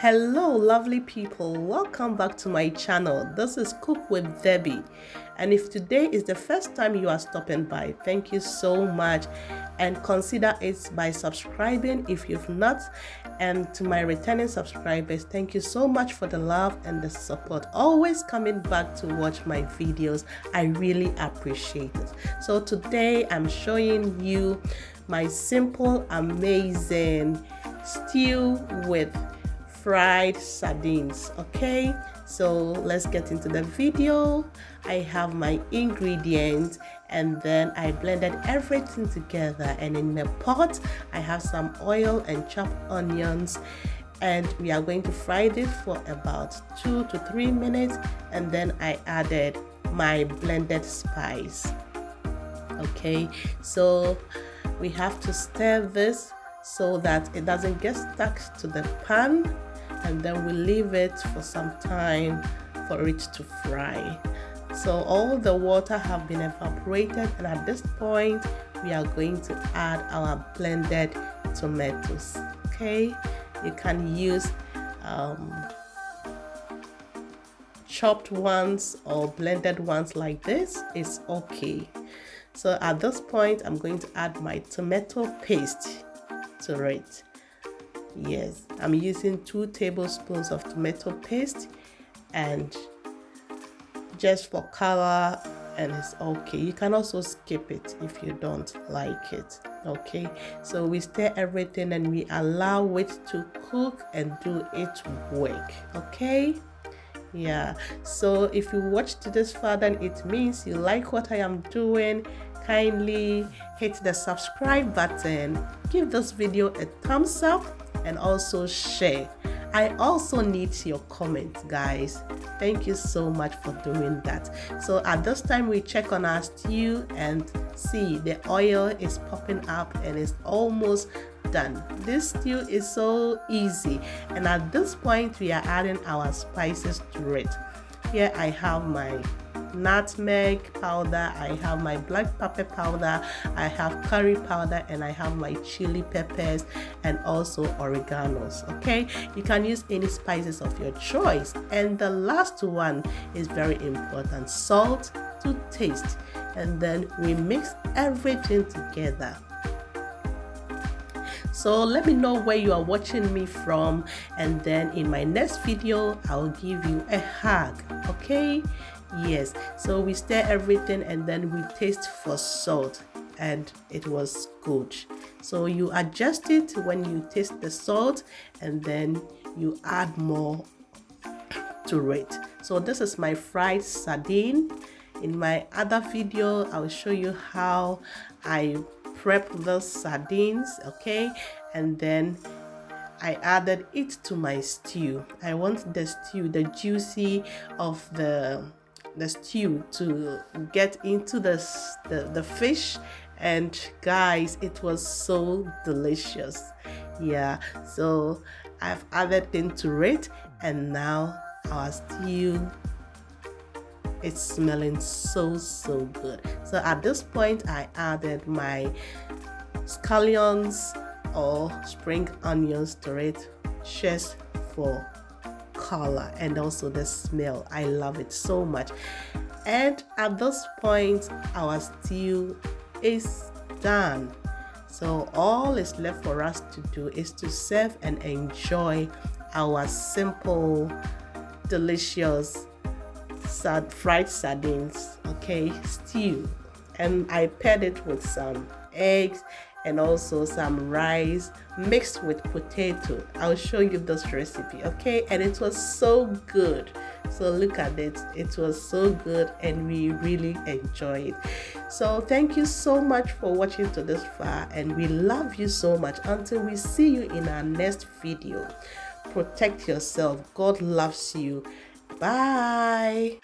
Hello lovely people, welcome back to my channel. This is Cook with Debbie, and if today is the first time you are stopping by, thank you so much, and consider it by subscribing if you've not. And to my returning subscribers, thank you so much for the love and the support, always coming back to watch my videos. I really appreciate it. So today I'm showing you my simple amazing stew with fried sardines. Okay, so let's get into the video. I have my ingredients, and then I blended everything together, and in the pot I have some oil and chopped onions, and we are going to fry this for about 2 to 3 minutes, and then I added my blended spice. Okay, so we have to stir this so that it doesn't get stuck to the pan, and then we leave it for some time for it to fry. So all the water have been evaporated, and at this point we are going to add our blended tomatoes. Okay, you can use chopped ones or blended ones like this, it's okay. So at this point I'm going to add my tomato paste to it. Yes, I'm using 2 tablespoons of tomato paste, and just for color, and it's okay. You can also skip it if you don't like it. Okay, so we stir everything and we allow it to cook and do its work. Okay, yeah, so if you watched this far, then it means you like what I am doing. Kindly hit the subscribe button, give this video a thumbs up, and also share. I also need your comments, guys. Thank you so much for doing that. So at this time we check on our stew and see the oil is popping up and it's almost done. This stew is so easy, and at this point we are adding our spices to it. Here I have my nutmeg powder, I have my black pepper powder, I have curry powder, and I have my chili peppers and also oreganos. Okay, you can use any spices of your choice. And the last one is very important, salt to taste. And then we mix everything together. So let me know where you are watching me from, and then in my next video I'll give you a hug. Okay, yes, so we stir everything and then we taste for salt, and it was good. So you adjust it when you taste the salt, and then you add more to it. So this is my fried sardine. In my other video I'll show you how I prep the sardines. Okay, and then I added it to my stew. I want the stew, the juicy of the stew to get into the fish, and guys, it was so delicious. Yeah, so I've added into it, and now our stew, it's smelling so good. So at this point I added my scallions or spring onions to it, just for color and also the smell. I love it so much. And at this point our stew is done. So all is left for us to do is to serve and enjoy our simple delicious fried sardines, okay, stew. And I paired it with some eggs and also some rice mixed with potato. I'll show you this recipe, okay, and it was so good. So look at it, it was so good, and we really enjoy it. So thank you so much for watching to this far, and we love you so much. Until we see you in our next video, protect yourself. God loves you. Bye.